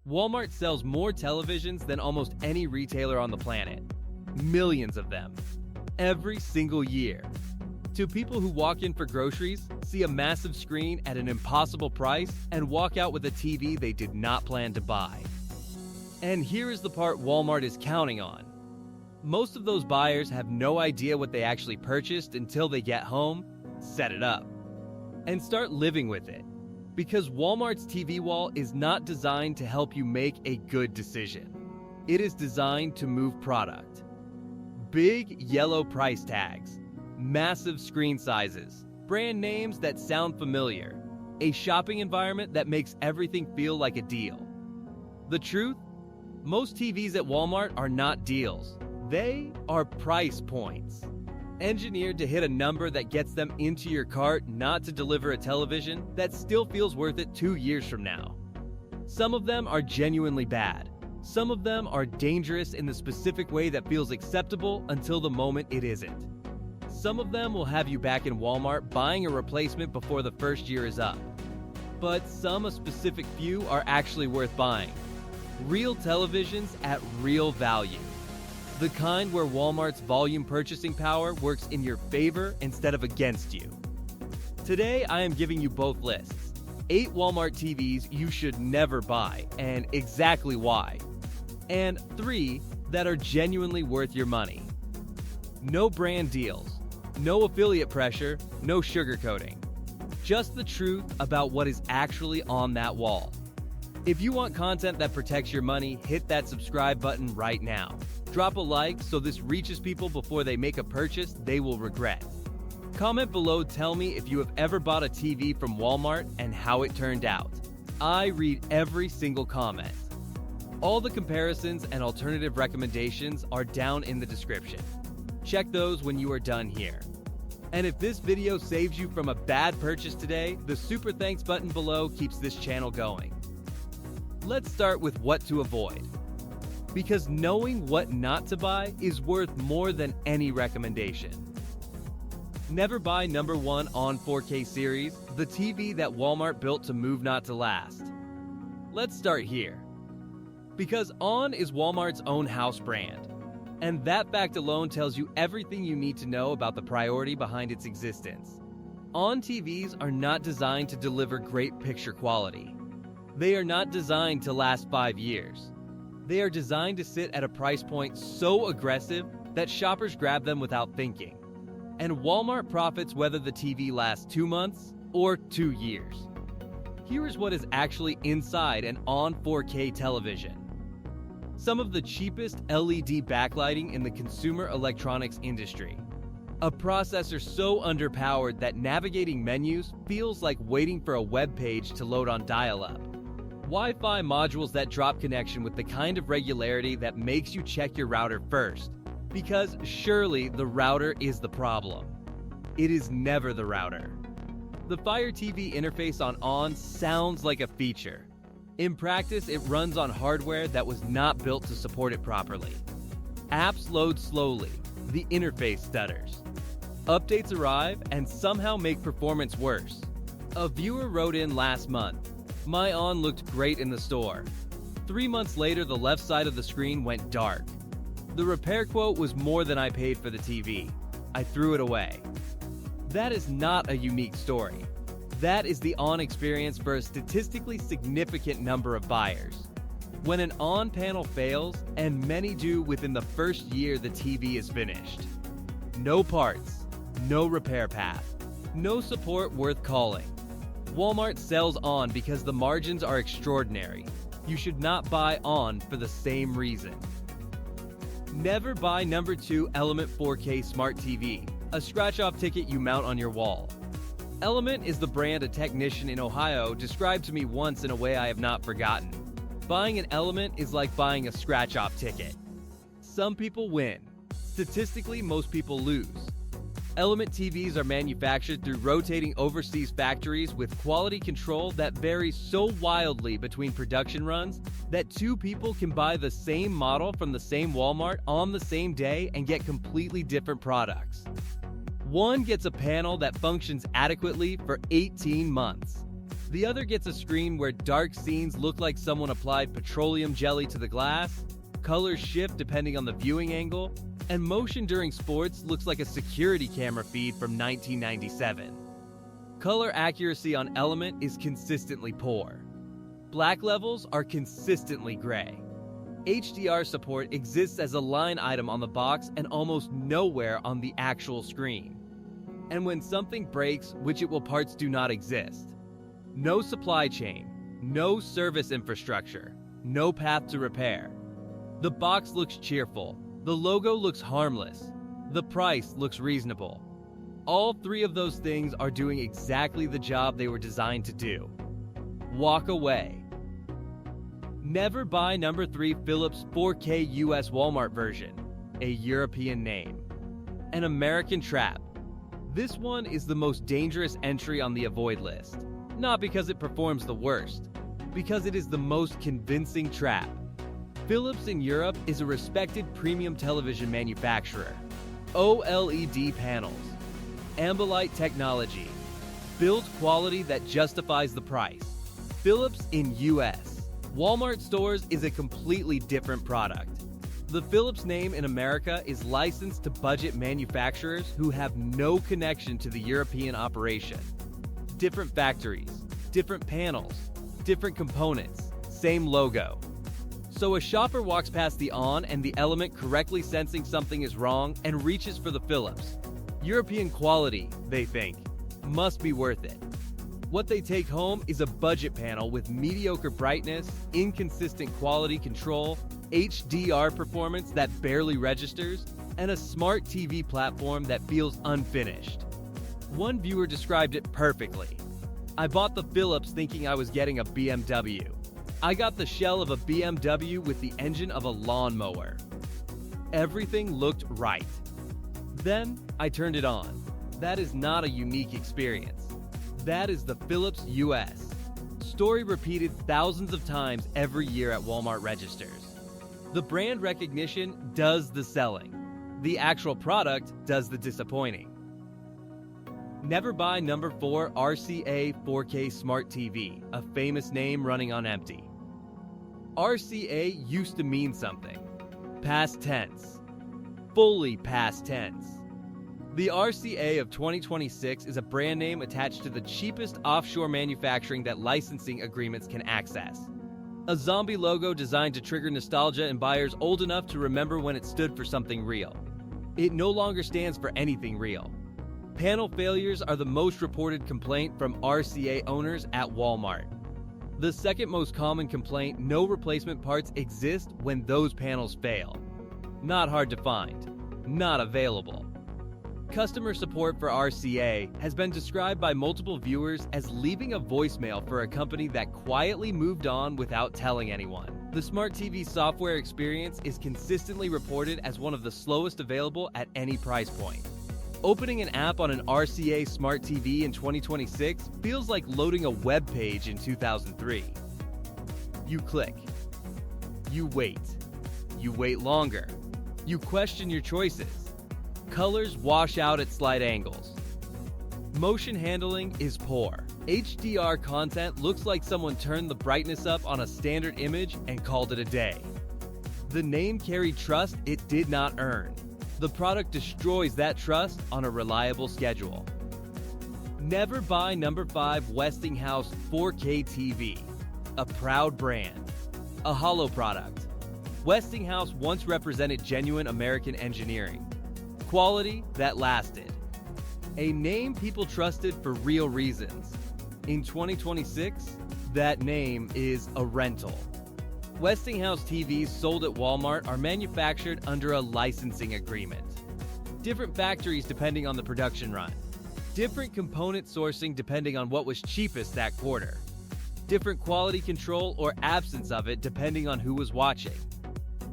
Walmart sells more televisions than almost any retailer on the planet. Millions of them. Every single year. To people who walk in for groceries, see a massive screen at an impossible price, and walk out with a TV they did not plan to buy. And here is the part Walmart is counting on. Most of those buyers have no idea what they actually purchased until they get home, set it up, and start living with it. Because Walmart's TV wall is not designed to help you make a good decision. It is designed to move product. Big yellow price tags, massive screen sizes, brand names that sound familiar, a shopping environment that makes everything feel like a deal. The truth? Most TVs at Walmart are not deals. They are price points. Engineered to hit a number that gets them into your cart, not to deliver a television that still feels worth it 2 years from now. Some of them are genuinely bad. Some of them are dangerous in the specific way that feels acceptable until the moment it isn't. Some of them will have you back in Walmart buying a replacement before the first year is up. But a specific few are actually worth buying. Real televisions at real value. The kind where Walmart's volume purchasing power works in your favor instead of against you. Today, I am giving you both lists. 8 Walmart TVs you should never buy, and exactly why. And 3 that are genuinely worth your money. No brand deals, no affiliate pressure, no sugarcoating. Just the truth about what is actually on that wall. If you want content that protects your money, hit that subscribe button right now. Drop a like so this reaches people before they make a purchase they will regret. Comment below, tell me if you have ever bought a TV from Walmart and how it turned out. I read every single comment. All the comparisons and alternative recommendations are down in the description. Check those when you are done here. And if this video saves you from a bad purchase today, the super thanks button below keeps this channel going. Let's start with what to avoid. Because knowing what not to buy is worth more than any recommendation. Never buy number 1 ON 4K series, the TV that Walmart built to move not to last. Let's start here. Because ON is Walmart's own house brand. And that fact alone tells you everything you need to know about the priority behind its existence. ON TVs are not designed to deliver great picture quality. They are not designed to last 5 years. They are designed to sit at a price point so aggressive that shoppers grab them without thinking. And Walmart profits whether the TV lasts 2 months or 2 years. Here is what is actually inside an ON 4K television. Some of the cheapest LED backlighting in the consumer electronics industry. A processor so underpowered that navigating menus feels like waiting for a web page to load on dial-up. Wi-Fi modules that drop connection with the kind of regularity that makes you check your router first. Because surely the router is the problem. It is never the router. The Fire TV interface on ON sounds like a feature. In practice, it runs on hardware that was not built to support it properly. Apps load slowly, the interface stutters. Updates arrive and somehow make performance worse. A viewer wrote in last month, "My ON looked great in the store. 3 months later, the left side of the screen went dark. The repair quote was more than I paid for the TV. I threw it away." That is not a unique story. That is the ON experience for a statistically significant number of buyers. When an ON panel fails, and many do within the first year the TV is finished. No parts, no repair path, no support worth calling. Walmart sells ON because the margins are extraordinary. You should not buy ON for the same reason. Never buy number 2 Element 4K Smart TV, a scratch-off ticket you mount on your wall. Element is the brand a technician in Ohio described to me once in a way I have not forgotten. Buying an Element is like buying a scratch-off ticket. Some people win. Statistically, most people lose. Element TVs are manufactured through rotating overseas factories with quality control that varies so wildly between production runs that 2 people can buy the same model from the same Walmart on the same day and get completely different products. One gets a panel that functions adequately for 18 months. The other gets a screen where dark scenes look like someone applied petroleum jelly to the glass, colors shift depending on the viewing angle, and motion during sports looks like a security camera feed from 1997. Color accuracy on element is consistently poor. Black levels are consistently gray. HDR support exists as a line item on the box and almost nowhere on the actual screen. And when something breaks, switchable parts do not exist. No supply chain, no service infrastructure, no path to repair. The box looks cheerful, the logo looks harmless, the price looks reasonable. All three of those things are doing exactly the job they were designed to do. Walk away. Never buy number 3 Philips 4K US Walmart version, a European name. An American trap. This one is the most dangerous entry on the avoid list. Not because it performs the worst, because it is the most convincing trap. Philips in Europe is a respected premium television manufacturer. OLED panels. Ambilight technology. Build quality that justifies the price. Philips in US. Walmart stores is a completely different product. The Philips name in America is licensed to budget manufacturers who have no connection to the European operation. Different factories, different panels, different components, same logo. So a shopper walks past the on and the element correctly sensing something is wrong and reaches for the Philips. European quality, they think, must be worth it. What they take home is a budget panel with mediocre brightness, inconsistent quality control, HDR performance that barely registers, and a smart TV platform that feels unfinished. One viewer described it perfectly. I bought the Philips thinking I was getting a BMW. I got the shell of a BMW with the engine of a lawnmower. Everything looked right. Then I turned it on. That is not a unique experience. That is the Philips US. Story repeated thousands of times every year at Walmart registers. The brand recognition does the selling. The actual product does the disappointing. Never buy number 4 RCA 4K Smart TV, a famous name running on empty. RCA used to mean something. Past tense. Fully past tense. The RCA of 2026 is a brand name attached to the cheapest offshore manufacturing that licensing agreements can access. A zombie logo designed to trigger nostalgia in buyers old enough to remember when it stood for something real. It no longer stands for anything real. Panel failures are the most reported complaint from RCA owners at Walmart. The second most common complaint, no replacement parts exist when those panels fail. Not hard to find. Not available. Customer support for RCA has been described by multiple viewers as leaving a voicemail for a company that quietly moved on without telling anyone. The Smart TV software experience is consistently reported as one of the slowest available at any price point. Opening an app on an RCA Smart TV in 2026 feels like loading a web page in 2003. You click. You wait. You wait longer. You question your choices. Colors wash out at slight angles. Motion handling is poor. HDR content looks like someone turned the brightness up on a standard image and called it a day. The name carried trust it did not earn. The product destroys that trust on a reliable schedule. Never buy number 5 Westinghouse 4K TV, a proud brand. A hollow product. Westinghouse once represented genuine American engineering. Quality that lasted. A name people trusted for real reasons. In 2026, that name is a rental. Westinghouse TVs sold at Walmart are manufactured under a licensing agreement. Different factories depending on the production run. Different component sourcing depending on what was cheapest that quarter. Different quality control or absence of it depending on who was watching.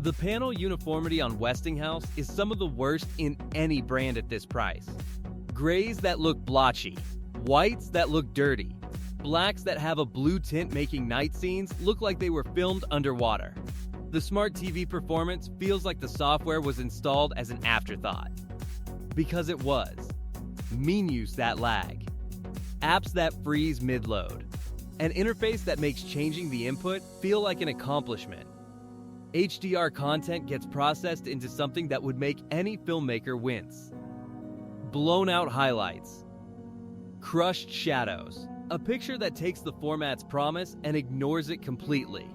The panel uniformity on Westinghouse is some of the worst in any brand at this price. Grays that look blotchy, whites that look dirty, blacks that have a blue tint making night scenes look like they were filmed underwater. The Smart TV performance feels like the software was installed as an afterthought. Because it was. Menus that lag. Apps that freeze mid-load. an interface that makes changing the input feel like an accomplishment. HDR content gets processed into something that would make any filmmaker wince. Blown out highlights, crushed shadows, a picture that takes the format's promise and ignores it completely.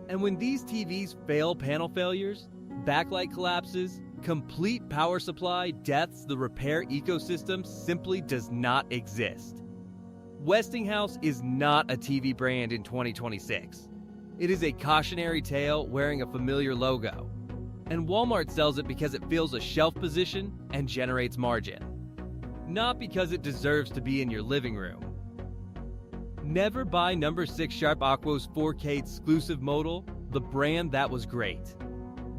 And when these TVs fail panel failures, backlight collapses, complete power supply deaths, the repair ecosystem simply does not exist. Westinghouse is not a TV brand in 2026. It is a cautionary tale wearing a familiar logo. And Walmart sells it because it fills a shelf position and generates margin. Not because it deserves to be in your living room. Never buy number 6 Sharp Aquos 4K exclusive modal, the brand that was great.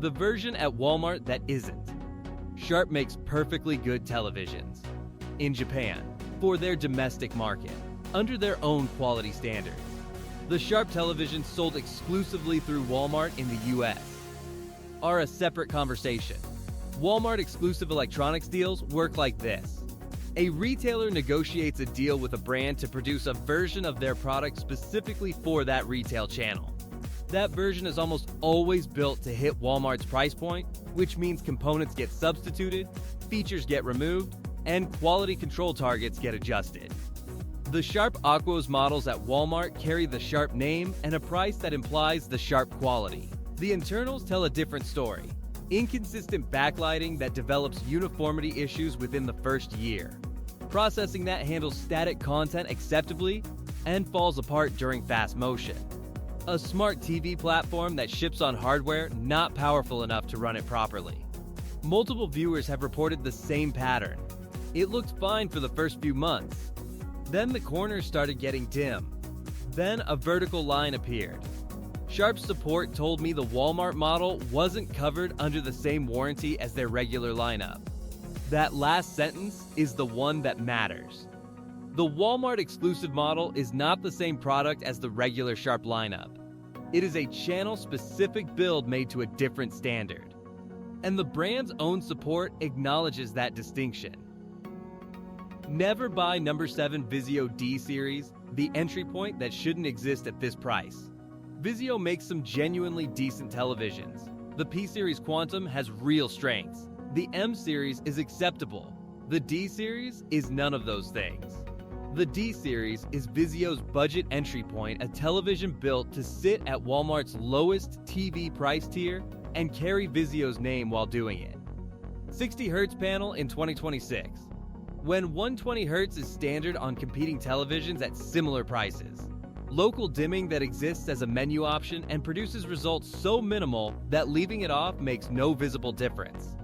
The version at Walmart that isn't. Sharp makes perfectly good televisions. In Japan, for their domestic market, under their own quality standards. The Sharp televisions sold exclusively through Walmart in the US are a separate conversation. Walmart exclusive electronics deals work like this. A retailer negotiates a deal with a brand to produce a version of their product specifically for that retail channel. That version is almost always built to hit Walmart's price point, which means components get substituted, features get removed, and quality control targets get adjusted. The Sharp Aquos models at Walmart carry the Sharp name and a price that implies the Sharp quality. The internals tell a different story. Inconsistent backlighting that develops uniformity issues within the first year. Processing that handles static content acceptably and falls apart during fast motion. A smart TV platform that ships on hardware not powerful enough to run it properly. Multiple viewers have reported the same pattern. It looked fine for the first few months. Then the corners started getting dim. Then a vertical line appeared. Sharp's support told me the Walmart model wasn't covered under the same warranty as their regular lineup. That last sentence is the one that matters. The Walmart exclusive model is not the same product as the regular Sharp lineup. It is a channel-specific build made to a different standard. And the brand's own support acknowledges that distinction. Never buy number 7 Vizio D series, the entry point that shouldn't exist at this price. Vizio makes some genuinely decent televisions. The P-Series Quantum has real strengths. The M-Series is acceptable. The D-Series is none of those things. The D-Series is Vizio's budget entry point, a television built to sit at Walmart's lowest TV price tier and carry Vizio's name while doing it. 60 Hz panel in 2026. When 120 Hz is standard on competing televisions at similar prices. Local dimming that exists as a menu option and produces results so minimal that leaving it off makes no visible difference.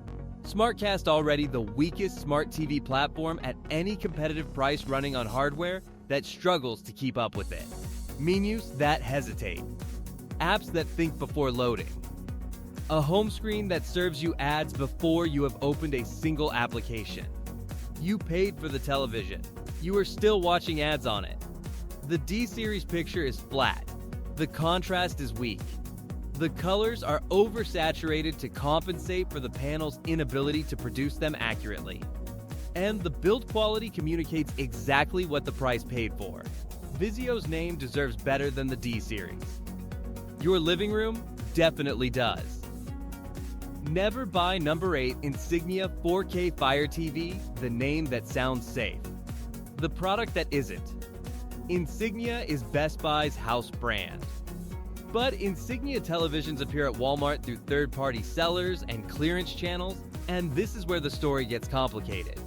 SmartCast already the weakest smart TV platform at any competitive price running on hardware that struggles to keep up with it. Menus that hesitate. Apps that think before loading. A home screen that serves you ads before you have opened a single application. You paid for the television. You are still watching ads on it. The D-Series picture is flat. The contrast is weak. The colors are oversaturated to compensate for the panel's inability to produce them accurately. And the build quality communicates exactly what the price paid for. Vizio's name deserves better than the D-Series. Your living room definitely does. Never buy number 8 Insignia 4K Fire TV, the name that sounds safe. The product that isn't. Insignia is Best Buy's house brand. But Insignia televisions appear at Walmart through third-party sellers and clearance channels, and this is where the story gets complicated.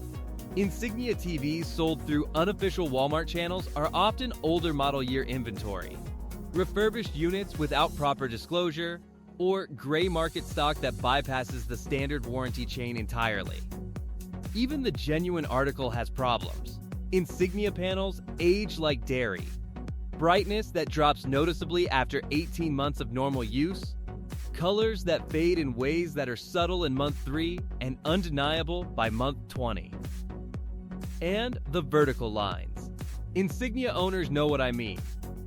Insignia TVs sold through unofficial Walmart channels are often older model year inventory, refurbished units without proper disclosure, or gray market stock that bypasses the standard warranty chain entirely. Even the genuine article has problems. Insignia panels age like dairy. Brightness that drops noticeably after 18 months of normal use. Colors that fade in ways that are subtle in month 3 and undeniable by month 20. And the vertical lines. Insignia owners know what I mean.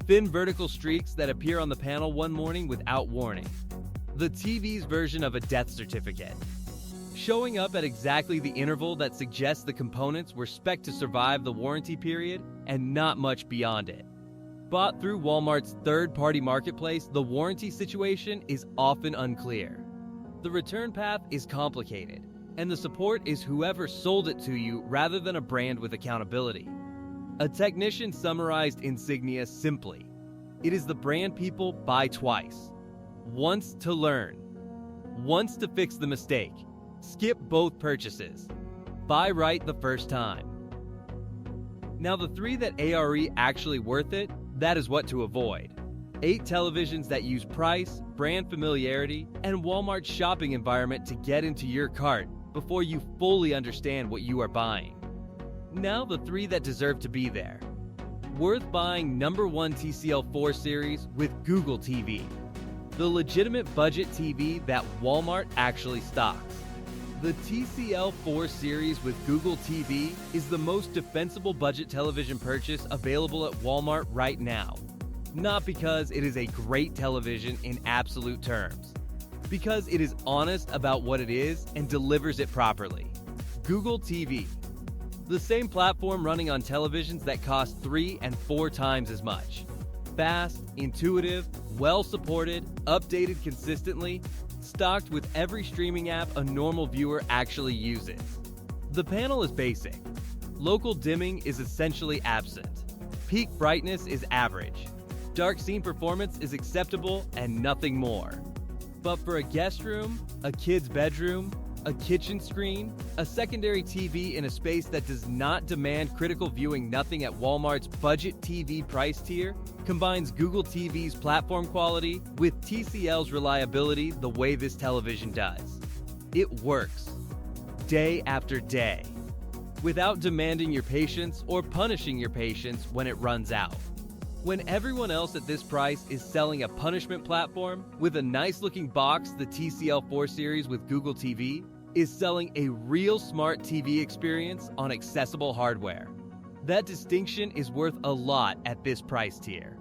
Thin vertical streaks that appear on the panel one morning without warning. The TV's version of a death certificate. Showing up at exactly the interval that suggests the components were spec'd to survive the warranty period and not much beyond it. bought through Walmart's third-party marketplace, the warranty situation is often unclear. The return path is complicated, and the support is whoever sold it to you rather than a brand with accountability. A technician summarized Insignia simply: it is the brand people buy twice. Once to learn, once to fix the mistake. Skip both purchases. Buy right the first time. Now, the three that are actually worth it, that is what to avoid. 8 televisions that use price, brand familiarity, and Walmart's shopping environment to get into your cart before you fully understand what you are buying. Now, the 3 that deserve to be there. Worth buying number 1 TCL 4 series with Google TV. The legitimate budget TV that Walmart actually stocks. The TCL 4 series with Google TV is the most defensible budget television purchase available at Walmart right now. Not because it is a great television in absolute terms, because it is honest about what it is and delivers it properly. Google TV. The same platform running on televisions that cost 3 and 4 times as much. Fast, intuitive, well-supported, updated consistently, stocked with every streaming app a normal viewer actually uses. The panel is basic. Local dimming is essentially absent. Peak brightness is average. Dark scene performance is acceptable and nothing more. But for a guest room, a kid's bedroom, a kitchen screen, a secondary TV in a space that does not demand critical viewing, nothing at Walmart's budget TV price tier combines Google TV's platform quality with TCL's reliability the way this television does. It works, day after day, without demanding your patience or punishing your patience when it runs out. When everyone else at this price is selling a punishment platform with a nice-looking box, the TCL 4 series with Google TV is selling a real smart TV experience on accessible hardware. That distinction is worth a lot at this price tier.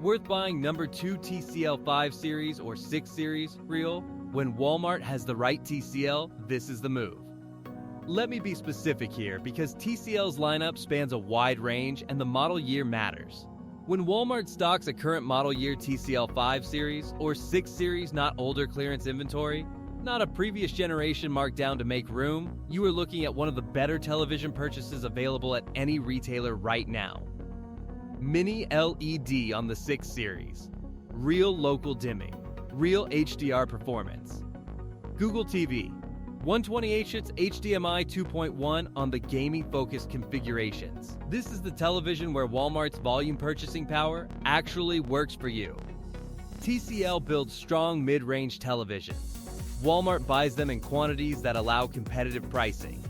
Worth buying number 2 TCL 5 series or 6 series reel? When Walmart has the right TCL, this is the move. Let me be specific here because TCL's lineup spans a wide range and the model year matters. When Walmart stocks a current model year TCL 5 series or 6 series not older clearance inventory, not a previous generation marked down to make room, you are looking at one of the better television purchases available at any retailer right now. Mini-LED on the 6 series. Real local dimming. Real HDR performance. Google TV. 128 inch HDMI 2.1 on the gaming-focused configurations. This is the television where Walmart's volume purchasing power actually works for you. TCL builds strong mid-range televisions. Walmart buys them in quantities that allow competitive pricing.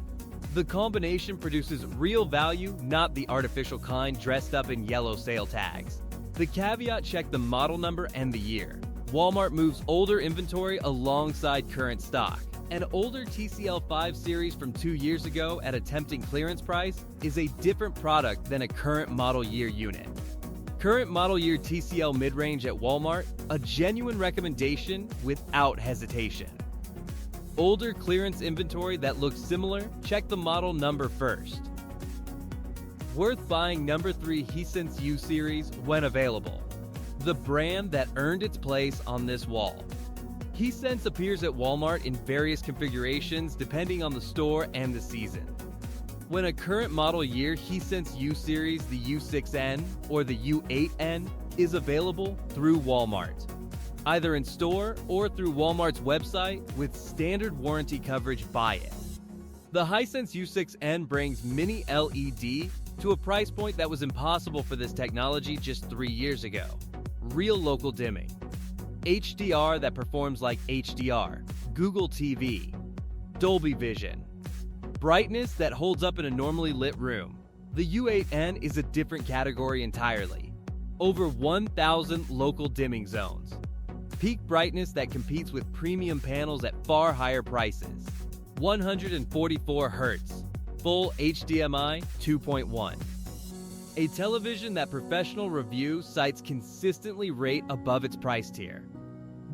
The combination produces real value, not the artificial kind dressed up in yellow sale tags. The caveat: check the model number and the year. Walmart moves older inventory alongside current stock. An older TCL 5 series from 2 years ago at a tempting clearance price is a different product than a current model year unit. Current model year TCL mid-range at Walmart, a genuine recommendation without hesitation. Older clearance inventory that looks similar, check the model number first. Worth buying number 3 Hisense U series when available. The brand that earned its place on this wall. Hisense appears at Walmart in various configurations depending on the store and the season. When a current model year Hisense U series, the U6N or the U8N, is available through Walmart, either in store or through Walmart's website with standard warranty coverage, buy it. The Hisense U6N brings Mini-LED to a price point that was impossible for this technology just 3 years ago. Real local dimming. HDR that performs like HDR. Google TV. Dolby Vision. Brightness that holds up in a normally lit room. The U8N is a different category entirely. Over 1,000 local dimming zones. Peak brightness that competes with premium panels at far higher prices. 144 Hz. Full HDMI 2.1. A television that Professional Review cites consistently rate above its price tier.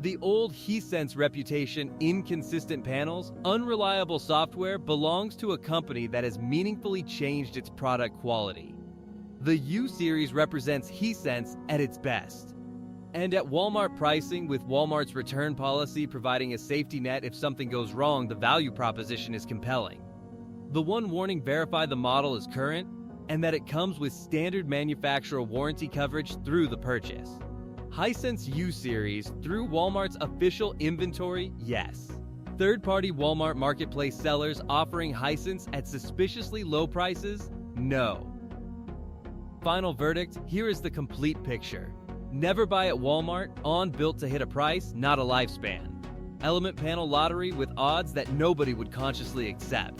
The old Hisense reputation, inconsistent panels, unreliable software, belongs to a company that has meaningfully changed its product quality. The U series represents Hisense at its best. And at Walmart pricing, with Walmart's return policy providing a safety net if something goes wrong, the value proposition is compelling. The one warning: verify the model is current and that it comes with standard manufacturer warranty coverage through the purchase. Hisense U series through Walmart's official inventory, yes. Third-party Walmart marketplace sellers offering Hisense at suspiciously low prices, no. Final verdict: here is the complete picture. Never buy at Walmart, on built to hit a price, not a lifespan. Element panel lottery with odds that nobody would consciously accept.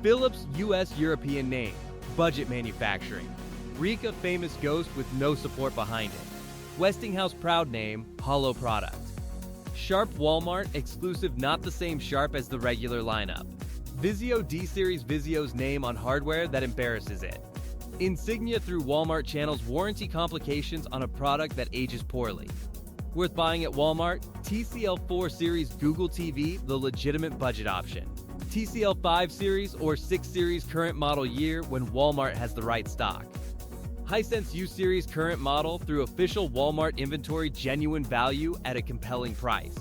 Philips US European name, budget manufacturing. Rika famous ghost with no support behind it. Westinghouse proud name, hollow product. Sharp Walmart exclusive, not the same Sharp as the regular lineup. Vizio D-Series, Vizio's name on hardware that embarrasses it. Insignia through Walmart channels warranty complications on a product that ages poorly. Worth buying at Walmart? TCL 4 Series Google TV, the legitimate budget option. TCL 5 Series or 6 Series current model year when Walmart has the right stock. Hisense U Series current model through official Walmart inventory, genuine value at a compelling price.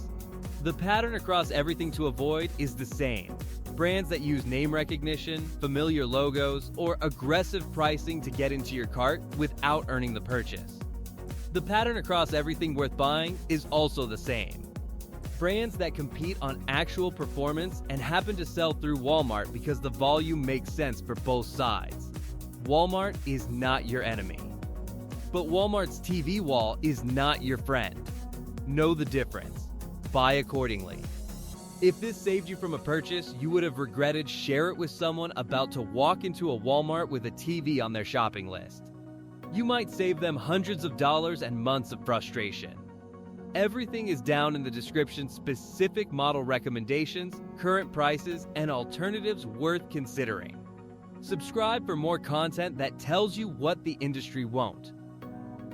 The pattern across everything to avoid is the same. Brands that use name recognition, familiar logos, or aggressive pricing to get into your cart without earning the purchase. The pattern across everything worth buying is also the same. Brands that compete on actual performance and happen to sell through Walmart because the volume makes sense for both sides. Walmart is not your enemy. But Walmart's TV wall is not your friend. Know the difference. Buy accordingly. If this saved you from a purchase you would have regretted, share it with someone about to walk into a Walmart with a TV on their shopping list. You might save them hundreds of dollars and months of frustration. Everything is down in the description: specific model recommendations, current prices, and alternatives worth considering. Subscribe for more content that tells you what the industry won't.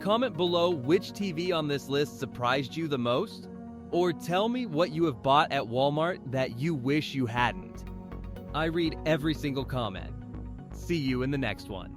Comment below which TV on this list surprised you the most, or tell me what you have bought at Walmart that you wish you hadn't. I read every single comment. See you in the next one.